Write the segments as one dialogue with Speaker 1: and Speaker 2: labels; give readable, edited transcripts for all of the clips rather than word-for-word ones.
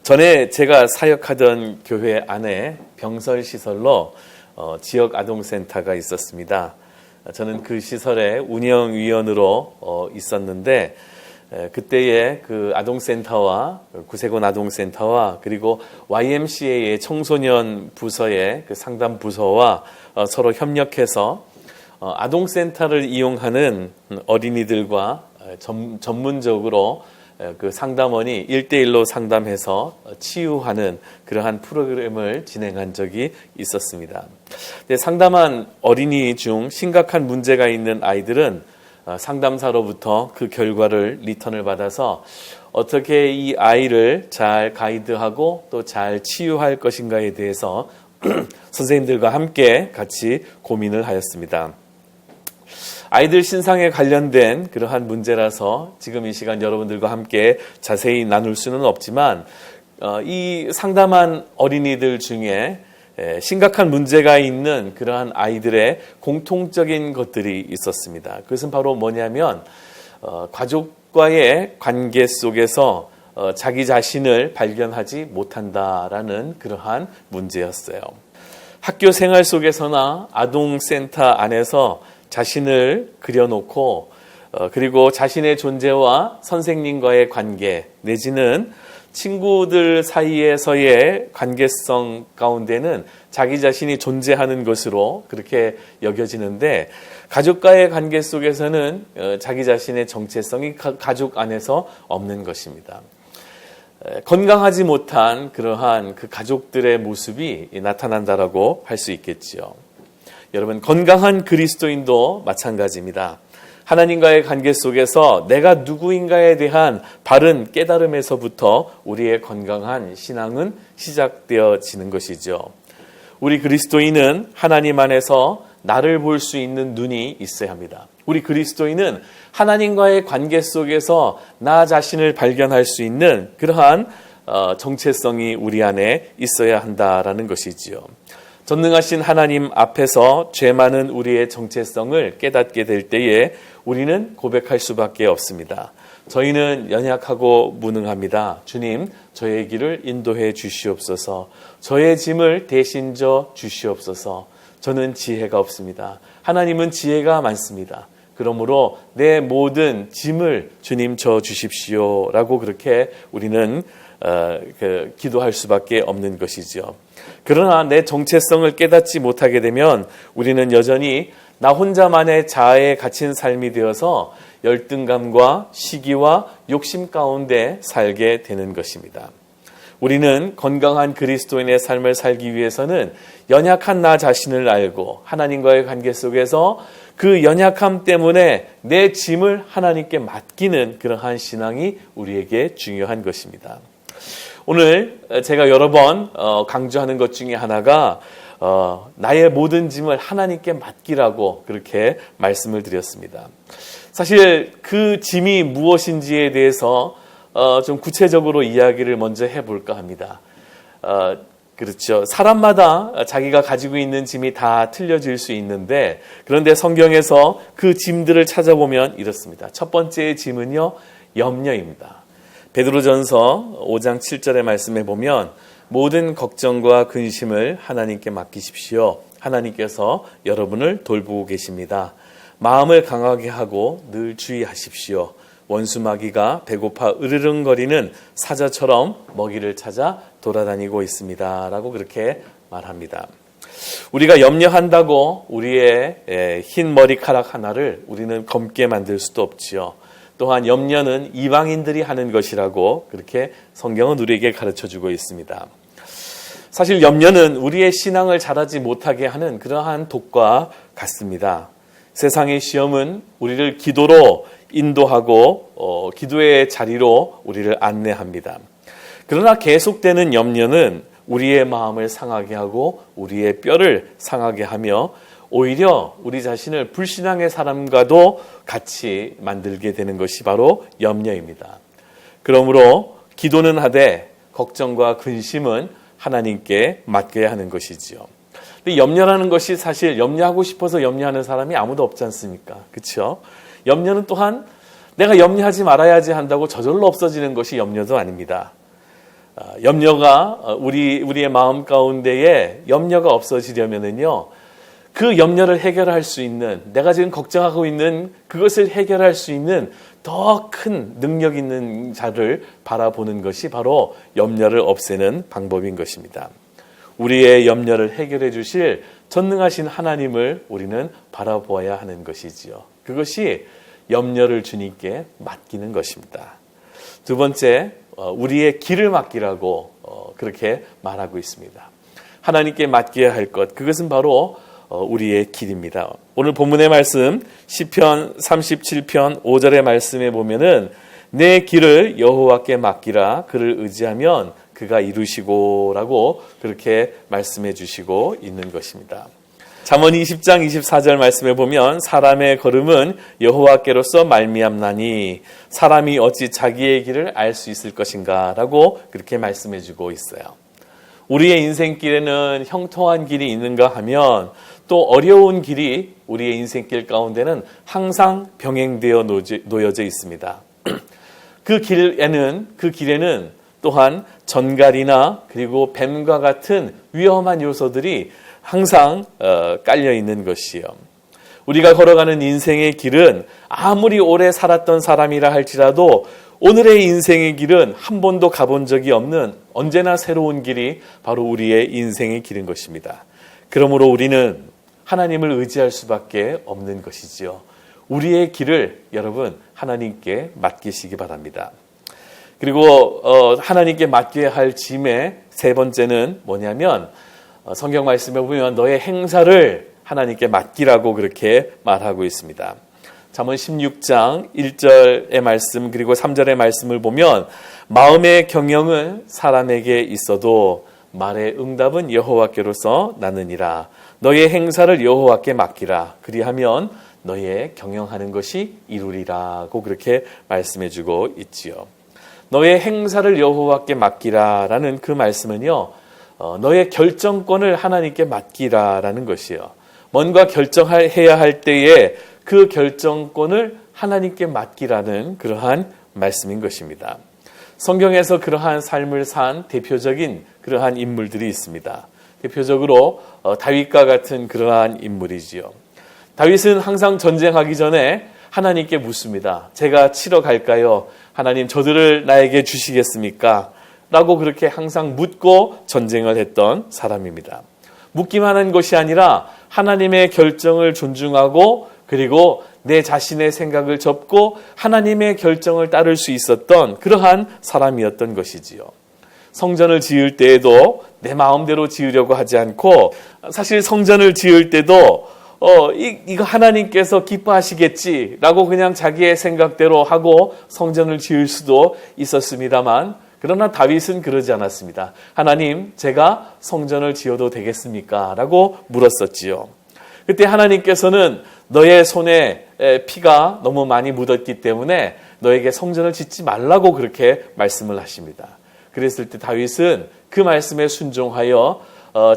Speaker 1: 전에 제가 사역하던 교회 안에 병설시설로 지역 아동센터가 있었습니다. 저는 그 시설의 운영위원으로 있었는데 그때의 그 아동센터와 구세군 아동센터와 그리고 YMCA의 청소년 부서의 그 상담 부서와 서로 협력해서 아동센터를 이용하는 어린이들과 전문적으로 그 상담원이 1대1로 상담해서 치유하는 그러한 프로그램을 진행한 적이 있었습니다. 상담한 어린이 중 심각한 문제가 있는 아이들은 상담사로부터 그 결과를 리턴을 받아서 어떻게 이 아이를 잘 가이드하고 또 잘 치유할 것인가에 대해서 선생님들과 함께 같이 고민을 하였습니다. 아이들 신상에 관련된 그러한 문제라서 지금 이 시간 여러분들과 함께 자세히 나눌 수는 없지만 이 상담한 어린이들 중에 심각한 문제가 있는 그러한 아이들의 공통적인 것들이 있었습니다. 그것은 바로 뭐냐면 가족과의 관계 속에서 자기 자신을 발견하지 못한다라는 그러한 문제였어요. 학교 생활 속에서나 아동센터 안에서 자신을 그려놓고 그리고 자신의 존재와 선생님과의 관계 내지는 친구들 사이에서의 관계성 가운데는 자기 자신이 존재하는 것으로 그렇게 여겨지는데 가족과의 관계 속에서는 자기 자신의 정체성이 가족 안에서 없는 것입니다. 건강하지 못한 그러한 그 가족들의 모습이 나타난다라고 할 수 있겠지요. 여러분, 건강한 그리스도인도 마찬가지입니다. 하나님과의 관계 속에서 내가 누구인가에 대한 바른 깨달음에서부터 우리의 건강한 신앙은 시작되어지는 것이죠. 우리 그리스도인은 하나님 안에서 나를 볼 수 있는 눈이 있어야 합니다. 우리 그리스도인은 하나님과의 관계 속에서 나 자신을 발견할 수 있는 그러한 정체성이 우리 안에 있어야 한다라는 것이지요. 전능하신 하나님 앞에서 죄 많은 우리의 정체성을 깨닫게 될 때에 우리는 고백할 수밖에 없습니다. 저희는 연약하고 무능합니다. 주님, 저의 길을 인도해 주시옵소서. 저의 짐을 대신 져 주시옵소서. 저는 지혜가 없습니다. 하나님은 지혜가 많습니다. 그러므로 내 모든 짐을 주님 져 주십시오. 라고 그렇게 우리는 기도할 수밖에 없는 것이죠. 그러나 내 정체성을 깨닫지 못하게 되면 우리는 여전히 나 혼자만의 자아에 갇힌 삶이 되어서 열등감과 시기와 욕심 가운데 살게 되는 것입니다. 우리는 건강한 그리스도인의 삶을 살기 위해서는 연약한 나 자신을 알고 하나님과의 관계 속에서 그 연약함 때문에 내 짐을 하나님께 맡기는 그러한 신앙이 우리에게 중요한 것입니다. 오늘 제가 여러 번 강조하는 것 중에 하나가 나의 모든 짐을 하나님께 맡기라고 그렇게 말씀을 드렸습니다. 사실 그 짐이 무엇인지에 대해서 좀 구체적으로 이야기를 먼저 해볼까 합니다. 그렇죠. 사람마다 자기가 가지고 있는 짐이 다 틀려질 수 있는데 그런데 성경에서 그 짐들을 찾아보면 이렇습니다. 첫 번째 짐은요, 염려입니다. 베드로전서 5장 7절의 말씀에 보면 모든 걱정과 근심을 하나님께 맡기십시오. 하나님께서 여러분을 돌보고 계십니다. 마음을 강하게 하고 늘 주의하십시오. 원수 마귀가 배고파 으르렁거리는 사자처럼 먹이를 찾아 돌아다니고 있습니다. 라고 그렇게 말합니다. 우리가 염려한다고 우리의 흰 머리카락 하나를 우리는 검게 만들 수도 없지요. 또한 염려는 이방인들이 하는 것이라고 그렇게 성경은 우리에게 가르쳐주고 있습니다. 사실 염려는 우리의 신앙을 자라지 못하게 하는 그러한 독과 같습니다. 세상의 시험은 우리를 기도로 인도하고 기도의 자리로 우리를 안내합니다. 그러나 계속되는 염려는 우리의 마음을 상하게 하고 우리의 뼈를 상하게 하며 오히려 우리 자신을 불신앙의 사람과도 같이 만들게 되는 것이 바로 염려입니다. 그러므로 기도는 하되 걱정과 근심은 하나님께 맡겨야 하는 것이지요. 근데 염려라는 것이 사실 염려하고 싶어서 염려하는 사람이 아무도 없지 않습니까? 그렇죠? 염려는 또한 내가 염려하지 말아야지 한다고 저절로 없어지는 것이 염려도 아닙니다. 염려가 우리의 마음 가운데에 염려가 없어지려면은요, 그 염려를 해결할 수 있는, 내가 지금 걱정하고 있는 그것을 해결할 수 있는 더 큰 능력 있는 자를 바라보는 것이 바로 염려를 없애는 방법인 것입니다. 우리의 염려를 해결해 주실 전능하신 하나님을 우리는 바라보아야 하는 것이지요. 그것이 염려를 주님께 맡기는 것입니다. 두 번째, 우리의 길을 맡기라고 그렇게 말하고 있습니다. 하나님께 맡겨야 할 것, 그것은 바로 우리의 길입니다. 오늘 본문의 말씀 시편 37편 5절의 말씀에 보면은 내 길을 여호와께 맡기라, 그를 의지하면 그가 이루시고라고 그렇게 말씀해 주시고 있는 것입니다. 잠언 20장 24절 말씀에 보면 사람의 걸음은 여호와께로서 말미암나니 사람이 어찌 자기의 길을 알 수 있을 것인가 라고 그렇게 말씀해 주고 있어요. 우리의 인생길에는 형통한 길이 있는가 하면 또 어려운 길이 우리의 인생길 가운데는 항상 병행되어 놓여져 있습니다. 그 길에는 또한 전갈이나 그리고 뱀과 같은 위험한 요소들이 항상 깔려 있는 것이요. 우리가 걸어가는 인생의 길은 아무리 오래 살았던 사람이라 할지라도 오늘의 인생의 길은 한 번도 가본 적이 없는 언제나 새로운 길이 바로 우리의 인생의 길인 것입니다. 그러므로 우리는 하나님을 의지할 수밖에 없는 것이지요. 우리의 길을 여러분 하나님께 맡기시기 바랍니다. 그리고 하나님께 맡겨야 할 짐의 세 번째는 뭐냐면 성경 말씀에 보면 너의 행사를 하나님께 맡기라고 그렇게 말하고 있습니다. 잠언 16장 1절의 말씀 그리고 3절의 말씀을 보면 마음의 경영은 사람에게 있어도 말의 응답은 여호와께로서 나느니라. 너의 행사를 여호와께 맡기라. 그리하면 너의 경영하는 것이 이루리라고 그렇게 말씀해 주고 있지요. 너의 행사를 여호와께 맡기라라는 그 말씀은요, 너의 결정권을 하나님께 맡기라라는 것이요. 뭔가 결정해야 할 때에 그 결정권을 하나님께 맡기라는 그러한 말씀인 것입니다. 성경에서 그러한 삶을 산 대표적인 그러한 인물들이 있습니다. 대표적으로 다윗과 같은 그러한 인물이지요. 다윗은 항상 전쟁하기 전에 하나님께 묻습니다. 제가 치러 갈까요? 하나님 저들을 나에게 주시겠습니까? 라고 그렇게 항상 묻고 전쟁을 했던 사람입니다. 묻기만 한 것이 아니라 하나님의 결정을 존중하고 그리고 내 자신의 생각을 접고 하나님의 결정을 따를 수 있었던 그러한 사람이었던 것이지요. 성전을 지을 때에도 내 마음대로 지으려고 하지 않고 사실 성전을 지을 때도 이거 하나님께서 기뻐하시겠지라고 그냥 자기의 생각대로 하고 성전을 지을 수도 있었습니다만 그러나 다윗은 그러지 않았습니다. 하나님, 제가 성전을 지어도 되겠습니까? 라고 물었었지요. 그때 하나님께서는 너의 손에 피가 너무 많이 묻었기 때문에 너에게 성전을 짓지 말라고 그렇게 말씀을 하십니다. 그랬을 때 다윗은 그 말씀에 순종하여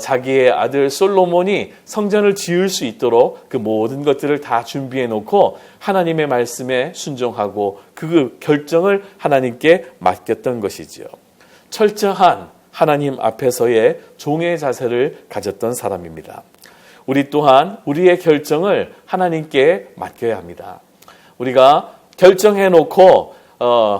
Speaker 1: 자기의 아들 솔로몬이 성전을 지을 수 있도록 그 모든 것들을 다 준비해 놓고 하나님의 말씀에 순종하고 그 결정을 하나님께 맡겼던 것이지요. 철저한 하나님 앞에서의 종의 자세를 가졌던 사람입니다. 우리 또한 우리의 결정을 하나님께 맡겨야 합니다. 우리가 결정해 놓고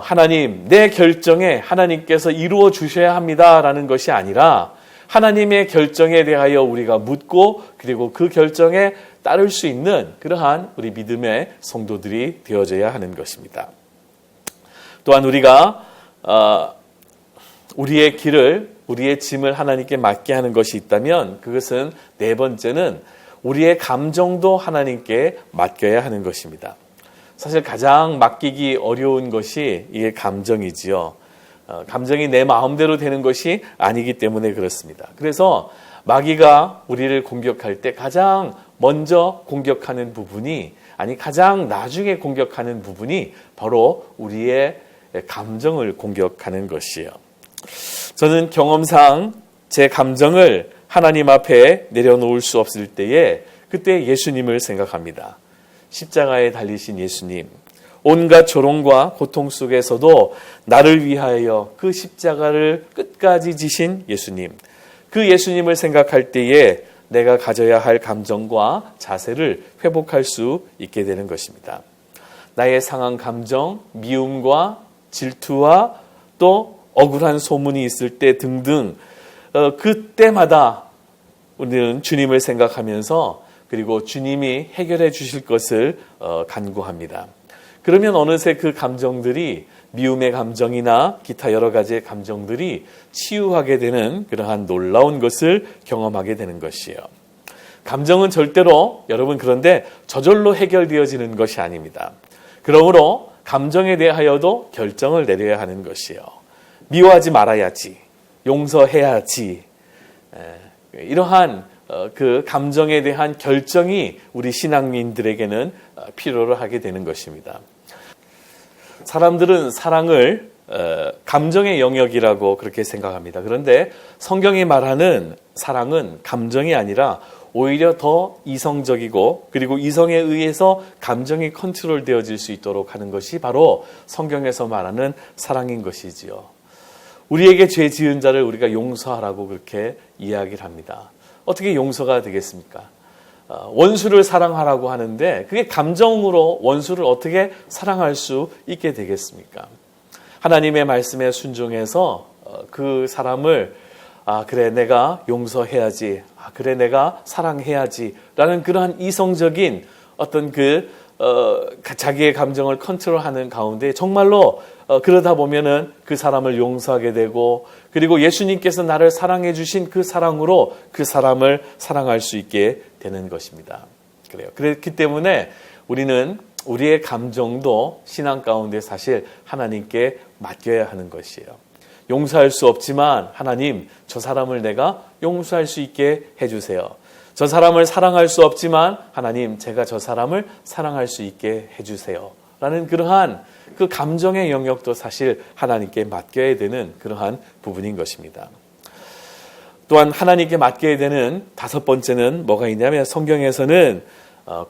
Speaker 1: 하나님, 내 결정에 하나님께서 이루어 주셔야 합니다라는 것이 아니라 하나님의 결정에 대하여 우리가 묻고 그리고 그 결정에 따를 수 있는 그러한 우리 믿음의 성도들이 되어져야 하는 것입니다. 또한 우리가 우리의 길을, 우리의 짐을 하나님께 맡게 하는 것이 있다면 그것은 네 번째는 우리의 감정도 하나님께 맡겨야 하는 것입니다. 사실 가장 맡기기 어려운 것이 이게 감정이지요. 감정이 내 마음대로 되는 것이 아니기 때문에 그렇습니다. 그래서 마귀가 우리를 공격할 때 가장 먼저 공격하는 부분이 가장 나중에 공격하는 부분이 바로 우리의 감정을 공격하는 것이에요. 저는 경험상 제 감정을 하나님 앞에 내려놓을 수 없을 때에 그때 예수님을 생각합니다. 십자가에 달리신 예수님, 온갖 조롱과 고통 속에서도 나를 위하여 그 십자가를 끝까지 지신 예수님, 그 예수님을 생각할 때에 내가 가져야 할 감정과 자세를 회복할 수 있게 되는 것입니다. 나의 상한 감정, 미움과 질투와 또 억울한 소문이 있을 때 등등 그때마다 우리는 주님을 생각하면서 그리고 주님이 해결해 주실 것을 간구합니다. 그러면 어느새 그 감정들이 미움의 감정이나 기타 여러 가지의 감정들이 치유하게 되는 그러한 놀라운 것을 경험하게 되는 것이에요. 감정은 절대로 여러분 그런데 저절로 해결되어지는 것이 아닙니다. 그러므로 감정에 대하여도 결정을 내려야 하는 것이에요. 미워하지 말아야지, 용서해야지. 이러한 그 감정에 대한 결정이 우리 신앙인들에게는 필요로 하게 되는 것입니다. 사람들은 사랑을 감정의 영역이라고 그렇게 생각합니다. 그런데 성경이 말하는 사랑은 감정이 아니라 오히려 더 이성적이고 그리고 이성에 의해서 감정이 컨트롤 되어질 수 있도록 하는 것이 바로 성경에서 말하는 사랑인 것이지요. 우리에게 죄 지은 자를 우리가 용서하라고 그렇게 이야기를 합니다. 어떻게 용서가 되겠습니까? 원수를 사랑하라고 하는데 그게 감정으로 원수를 어떻게 사랑할 수 있게 되겠습니까? 하나님의 말씀에 순종해서 그 사람을 그래 내가 용서해야지, 그래 내가 사랑해야지 라는 그러한 이성적인 어떤 자기의 감정을 컨트롤하는 가운데 정말로 그러다 보면은 그 사람을 용서하게 되고 그리고 예수님께서 나를 사랑해 주신 그 사랑으로 그 사람을 사랑할 수 있게 되는 것입니다. 그래요. 그렇기 때문에 우리는 우리의 감정도 신앙 가운데 사실 하나님께 맡겨야 하는 것이에요. 용서할 수 없지만 하나님 저 사람을 내가 용서할 수 있게 해주세요. 저 사람을 사랑할 수 없지만 하나님 제가 저 사람을 사랑할 수 있게 해주세요. 라는 그러한 그 감정의 영역도 사실 하나님께 맡겨야 되는 그러한 부분인 것입니다. 또한 하나님께 맡겨야 되는 다섯 번째는 뭐가 있냐면 성경에서는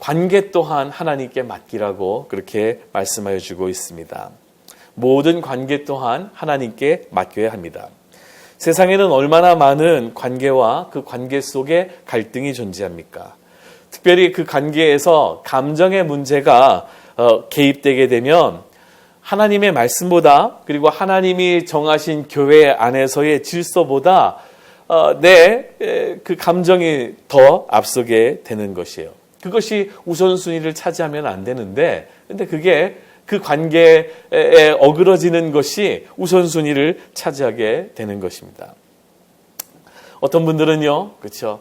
Speaker 1: 관계 또한 하나님께 맡기라고 그렇게 말씀하여 주고 있습니다. 모든 관계 또한 하나님께 맡겨야 합니다. 세상에는 얼마나 많은 관계와 그 관계 속에 갈등이 존재합니까? 특별히 그 관계에서 감정의 문제가 개입되게 되면 하나님의 말씀보다 그리고 하나님이 정하신 교회 안에서의 질서보다 그 감정이 더 앞서게 되는 것이에요. 그것이 우선순위를 차지하면 안 되는데 근데 그게 그 관계에 어그러지는 것이 우선순위를 차지하게 되는 것입니다. 어떤 분들은요, 그렇죠.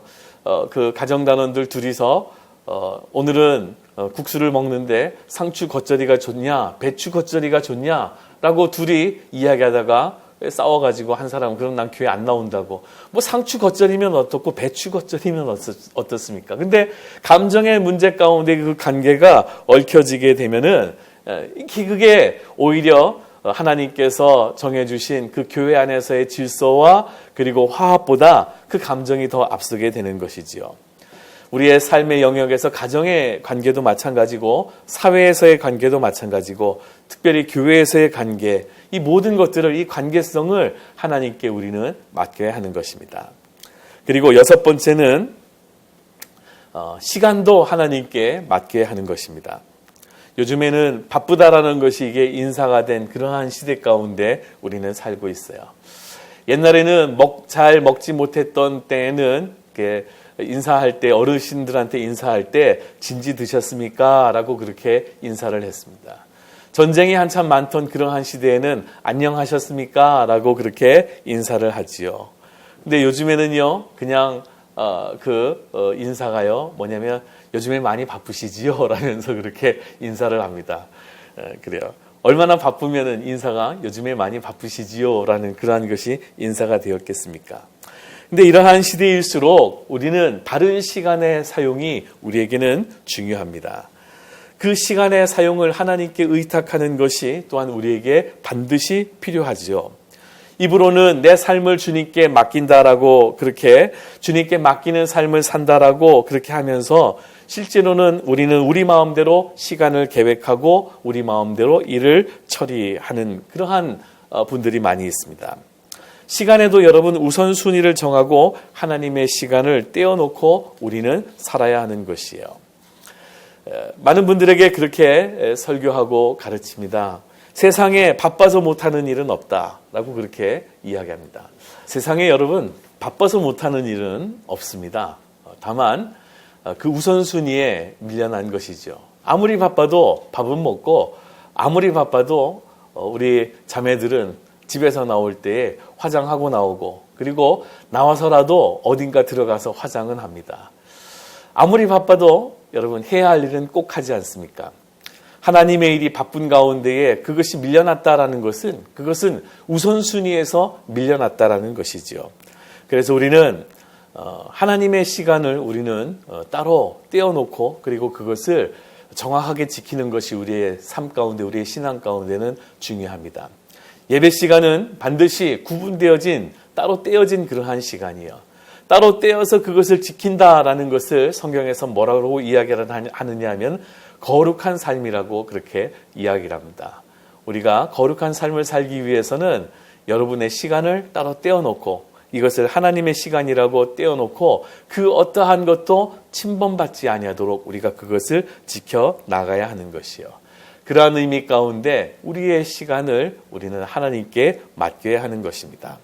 Speaker 1: 그 가정단원들 둘이서 오늘은 국수를 먹는데 상추 겉절이가 좋냐, 배추 겉절이가 좋냐라고 둘이 이야기하다가 싸워가지고 한 사람은 그럼 난 교회 안 나온다고. 뭐 상추 겉절이면 어떻고 배추 겉절이면 어떻습니까? 근데 감정의 문제 가운데 그 관계가 얽혀지게 되면은 그게 오히려 하나님께서 정해주신 그 교회 안에서의 질서와 그리고 화합보다 그 감정이 더 앞서게 되는 것이지요. 우리의 삶의 영역에서 가정의 관계도 마찬가지고 사회에서의 관계도 마찬가지고 특별히 교회에서의 관계, 이 모든 것들을 이 관계성을 하나님께 우리는 맡겨야 하는 것입니다. 그리고 여섯 번째는 시간도 하나님께 맡겨야 하는 것입니다. 요즘에는 바쁘다라는 것이 이게 인사가 된 그러한 시대 가운데 우리는 살고 있어요. 옛날에는 잘 먹지 못했던 때에는 인사할 때 어르신들한테 인사할 때 진지 드셨습니까? 라고 그렇게 인사를 했습니다. 전쟁이 한참 많던 그러한 시대에는 안녕하셨습니까? 라고 그렇게 인사를 하지요. 근데 요즘에는요, 그냥 인사가요, 뭐냐면 요즘에 많이 바쁘시지요? 라면서 그렇게 인사를 합니다. 그래요. 얼마나 바쁘면은 인사가 요즘에 많이 바쁘시지요? 라는 그러한 것이 인사가 되었겠습니까? 근데 이러한 시대일수록 우리는 바른 시간의 사용이 우리에게는 중요합니다. 그 시간의 사용을 하나님께 의탁하는 것이 또한 우리에게 반드시 필요하지요. 입으로는 내 삶을 주님께 맡긴다라고 그렇게 주님께 맡기는 삶을 산다라고 그렇게 하면서 실제로는 우리는 우리 마음대로 시간을 계획하고 우리 마음대로 일을 처리하는 그러한 분들이 많이 있습니다. 시간에도 여러분 우선순위를 정하고 하나님의 시간을 떼어놓고 우리는 살아야 하는 것이에요. 많은 분들에게 그렇게 설교하고 가르칩니다. 세상에 바빠서 못하는 일은 없다라고 그렇게 이야기합니다. 세상에 여러분 바빠서 못하는 일은 없습니다. 다만 그 우선순위에 밀려난 것이죠. 아무리 바빠도 밥은 먹고 아무리 바빠도 우리 자매들은 집에서 나올 때에 화장하고 나오고 그리고 나와서라도 어딘가 들어가서 화장은 합니다. 아무리 바빠도 여러분 해야 할 일은 꼭 하지 않습니까? 하나님의 일이 바쁜 가운데에 그것이 밀려났다라는 것은 그것은 우선순위에서 밀려났다라는 것이죠. 그래서 우리는 하나님의 시간을 우리는 따로 떼어놓고 그리고 그것을 정확하게 지키는 것이 우리의 삶 가운데 우리의 신앙 가운데는 중요합니다. 예배 시간은 반드시 구분되어진 따로 떼어진 그러한 시간이요. 따로 떼어서 그것을 지킨다라는 것을 성경에서 뭐라고 이야기를 하느냐 하면 거룩한 삶이라고 그렇게 이야기를 합니다. 우리가 거룩한 삶을 살기 위해서는 여러분의 시간을 따로 떼어놓고 이것을 하나님의 시간이라고 떼어놓고 그 어떠한 것도 침범받지 아니하도록 우리가 그것을 지켜 나가야 하는 것이요. 그러한 의미 가운데 우리의 시간을 우리는 하나님께 맡겨야 하는 것입니다.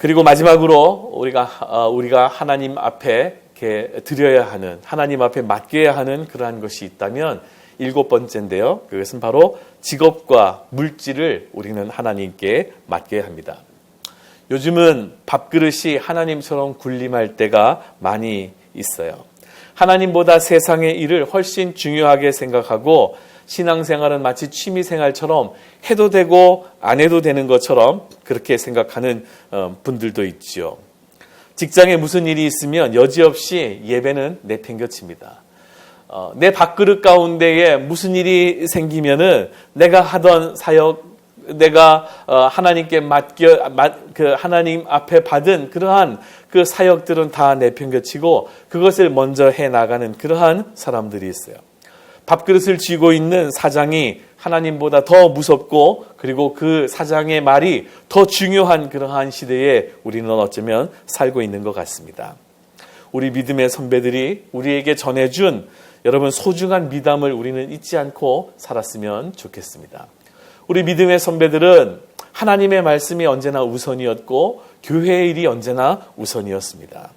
Speaker 1: 그리고 마지막으로 우리가 하나님 앞에 이렇게 드려야 하는 하나님 앞에 맡겨야 하는 그러한 것이 있다면 7번째인데요. 그것은 바로 직업과 물질을 우리는 하나님께 맡겨야 합니다. 요즘은 밥그릇이 하나님처럼 군림할 때가 많이 있어요. 하나님보다 세상의 일을 훨씬 중요하게 생각하고 신앙생활은 마치 취미생활처럼 해도 되고 안 해도 되는 것처럼 그렇게 생각하는 분들도 있죠. 직장에 무슨 일이 있으면 여지없이 예배는 내팽겨칩니다. 내 밥그릇 가운데에 무슨 일이 생기면은 내가 하던 사역, 내가 하나님께 하나님 앞에 받은 그러한 그 사역들은 다 내팽겨치고 그것을 먼저 해 나가는 그러한 사람들이 있어요. 밥그릇을 쥐고 있는 사장이 하나님보다 더 무섭고 그리고 그 사장의 말이 더 중요한 그러한 시대에 우리는 어쩌면 살고 있는 것 같습니다. 우리 믿음의 선배들이 우리에게 전해준 여러분 소중한 미담을 우리는 잊지 않고 살았으면 좋겠습니다. 우리 믿음의 선배들은 하나님의 말씀이 언제나 우선이었고 교회의 일이 언제나 우선이었습니다.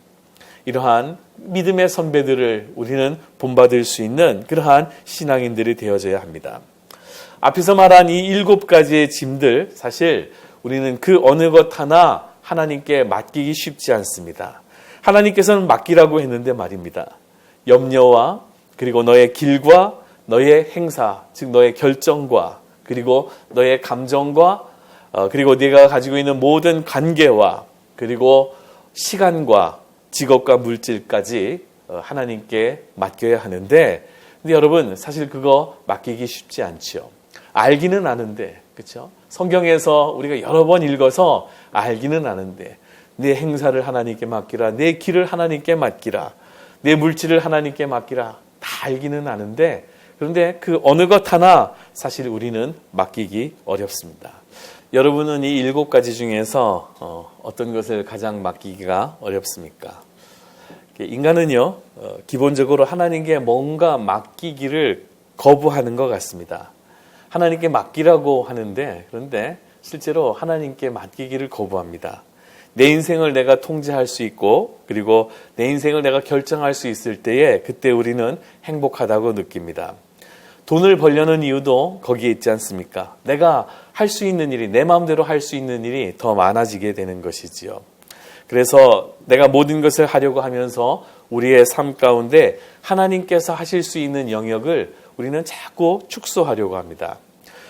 Speaker 1: 이러한 믿음의 선배들을 우리는 본받을 수 있는 그러한 신앙인들이 되어져야 합니다. 앞에서 말한 이 7가지의 짐들 사실 우리는 그 어느 것 하나 하나님께 맡기기 쉽지 않습니다. 하나님께서는 맡기라고 했는데 말입니다. 염려와 그리고 너의 길과 너의 행사 즉 너의 결정과 그리고 너의 감정과 그리고 네가 가지고 있는 모든 관계와 그리고 시간과 직업과 물질까지 하나님께 맡겨야 하는데 근데 여러분 사실 그거 맡기기 쉽지 않죠. 알기는 아는데 그렇죠? 성경에서 우리가 여러 번 읽어서 알기는 아는데 내 행사를 하나님께 맡기라 내 길을 하나님께 맡기라 내 물질을 하나님께 맡기라 다 알기는 아는데 그런데 그 어느 것 하나 사실 우리는 맡기기 어렵습니다. 여러분은 이 7가지 중에서 어떤 것을 가장 맡기기가 어렵습니까? 인간은요 기본적으로 하나님께 뭔가 맡기기를 거부하는 것 같습니다. 하나님께 맡기라고 하는데 그런데 실제로 하나님께 맡기기를 거부합니다. 내 인생을 내가 통제할 수 있고 그리고 내 인생을 내가 결정할 수 있을 때에 그때 우리는 행복하다고 느낍니다. 돈을 벌려는 이유도 거기에 있지 않습니까? 내가 할 수 있는 일이 내 마음대로 할 수 있는 일이 더 많아지게 되는 것이지요. 그래서 내가 모든 것을 하려고 하면서 우리의 삶 가운데 하나님께서 하실 수 있는 영역을 우리는 자꾸 축소하려고 합니다.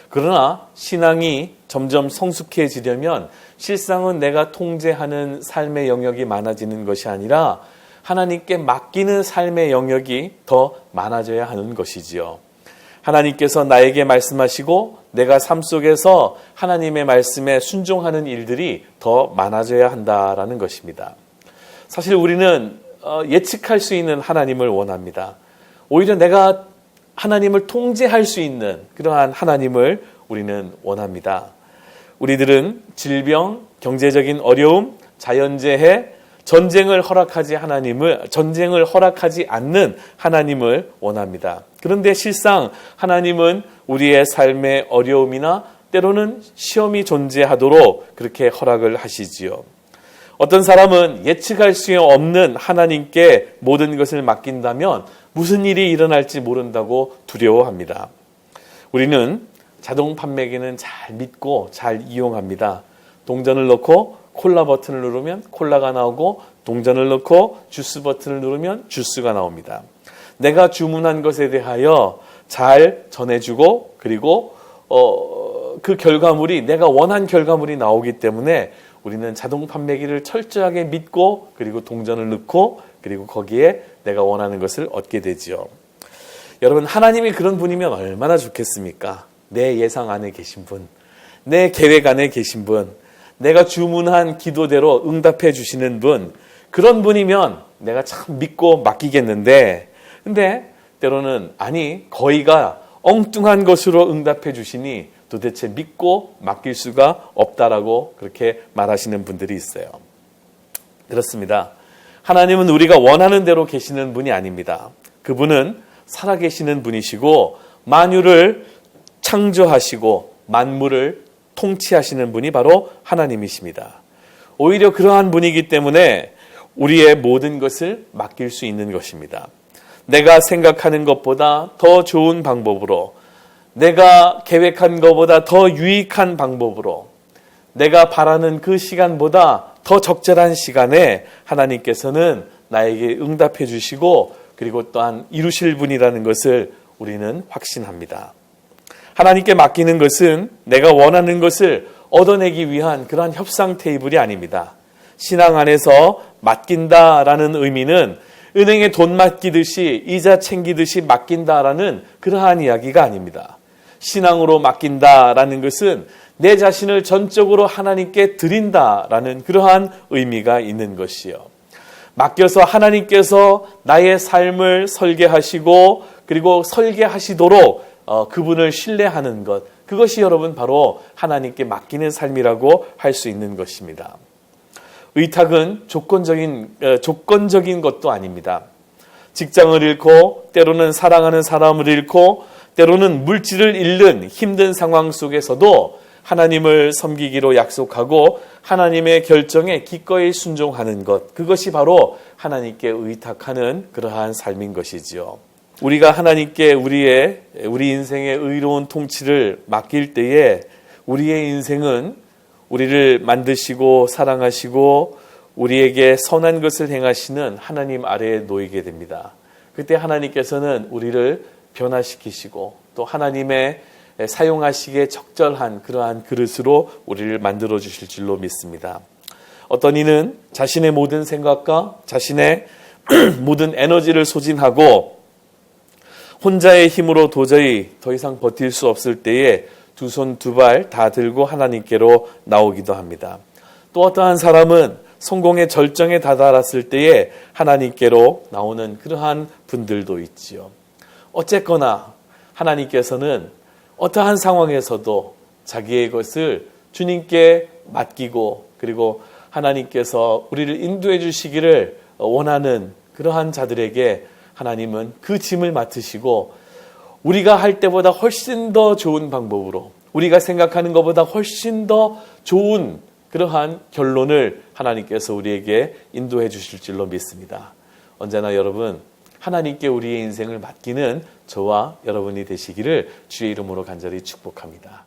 Speaker 1: 그러나 신앙이 점점 성숙해지려면 실상은 내가 통제하는 삶의 영역이 많아지는 것이 아니라 하나님께 맡기는 삶의 영역이 더 많아져야 하는 것이지요. 하나님께서 나에게 말씀하시고 내가 삶 속에서 하나님의 말씀에 순종하는 일들이 더 많아져야 한다라는 것입니다. 사실 우리는 예측할 수 있는 하나님을 원합니다. 오히려 내가 하나님을 통제할 수 있는 그러한 하나님을 우리는 원합니다. 우리들은 질병, 경제적인 어려움, 자연재해, 전쟁을 허락하지 않는 하나님을 원합니다. 그런데 실상 하나님은 우리의 삶의 어려움이나 때로는 시험이 존재하도록 그렇게 허락을 하시지요. 어떤 사람은 예측할 수 없는 하나님께 모든 것을 맡긴다면 무슨 일이 일어날지 모른다고 두려워합니다. 우리는 자동 판매기는 잘 믿고 잘 이용합니다. 동전을 넣고 콜라 버튼을 누르면 콜라가 나오고, 동전을 넣고 주스 버튼을 누르면 주스가 나옵니다. 내가 주문한 것에 대하여 잘 전해주고, 그리고 그 결과물이 내가 원한 결과물이 나오기 때문에 우리는 자동 판매기를 철저하게 믿고, 그리고 동전을 넣고, 그리고 거기에 내가 원하는 것을 얻게 되지요. 여러분, 하나님이 그런 분이면 얼마나 좋겠습니까? 내 예상 안에 계신 분, 내 계획 안에 계신 분, 내가 주문한 기도대로 응답해 주시는 분, 그런 분이면 내가 참 믿고 맡기겠는데, 근데 때로는 거의가 엉뚱한 것으로 응답해 주시니 도대체 믿고 맡길 수가 없다라고 그렇게 말하시는 분들이 있어요. 그렇습니다. 하나님은 우리가 원하는 대로 계시는 분이 아닙니다. 그분은 살아계시는 분이시고 만유를 창조하시고 만물을 통치하시는 분이 바로 하나님이십니다. 오히려 그러한 분이기 때문에 우리의 모든 것을 맡길 수 있는 것입니다. 내가 생각하는 것보다 더 좋은 방법으로, 내가 계획한 것보다 더 유익한 방법으로, 내가 바라는 그 시간보다 더 적절한 시간에 하나님께서는 나에게 응답해 주시고, 그리고 또한 이루실 분이라는 것을 우리는 확신합니다. 하나님께 맡기는 것은 내가 원하는 것을 얻어내기 위한 그러한 협상 테이블이 아닙니다. 신앙 안에서 맡긴다라는 의미는 은행에 돈 맡기듯이 이자 챙기듯이 맡긴다라는 그러한 이야기가 아닙니다. 신앙으로 맡긴다라는 것은 내 자신을 전적으로 하나님께 드린다라는 그러한 의미가 있는 것이요. 맡겨서 하나님께서 나의 삶을 설계하시고, 그리고 설계하시도록 그분을 신뢰하는 것, 그것이 여러분 바로 하나님께 맡기는 삶이라고 할 수 있는 것입니다. 의탁은 조건적인 것도 아닙니다. 직장을 잃고, 때로는 사랑하는 사람을 잃고, 때로는 물질을 잃는 힘든 상황 속에서도 하나님을 섬기기로 약속하고 하나님의 결정에 기꺼이 순종하는 것, 그것이 바로 하나님께 의탁하는 그러한 삶인 것이지요. 우리가 하나님께 우리 인생의 의로운 통치를 맡길 때에 우리의 인생은 우리를 만드시고 사랑하시고 우리에게 선한 것을 행하시는 하나님 아래에 놓이게 됩니다. 그때 하나님께서는 우리를 변화시키시고 또 하나님의 사용하시기에 적절한 그러한 그릇으로 우리를 만들어 주실 줄로 믿습니다. 어떤 이는 자신의 모든 생각과 자신의 모든 에너지를 소진하고 혼자의 힘으로 도저히 더 이상 버틸 수 없을 때에 두 손 두 발 다 들고 하나님께로 나오기도 합니다. 또 어떠한 사람은 성공의 절정에 다다랐을 때에 하나님께로 나오는 그러한 분들도 있지요. 어쨌거나 하나님께서는 어떠한 상황에서도 자기의 것을 주님께 맡기고 그리고 하나님께서 우리를 인도해 주시기를 원하는 그러한 자들에게 하나님은 그 짐을 맡으시고 우리가 할 때보다 훨씬 더 좋은 방법으로 우리가 생각하는 것보다 훨씬 더 좋은 그러한 결론을 하나님께서 우리에게 인도해 주실 줄로 믿습니다. 언제나 여러분 하나님께 우리의 인생을 맡기는 저와 여러분이 되시기를 주의 이름으로 간절히 축복합니다.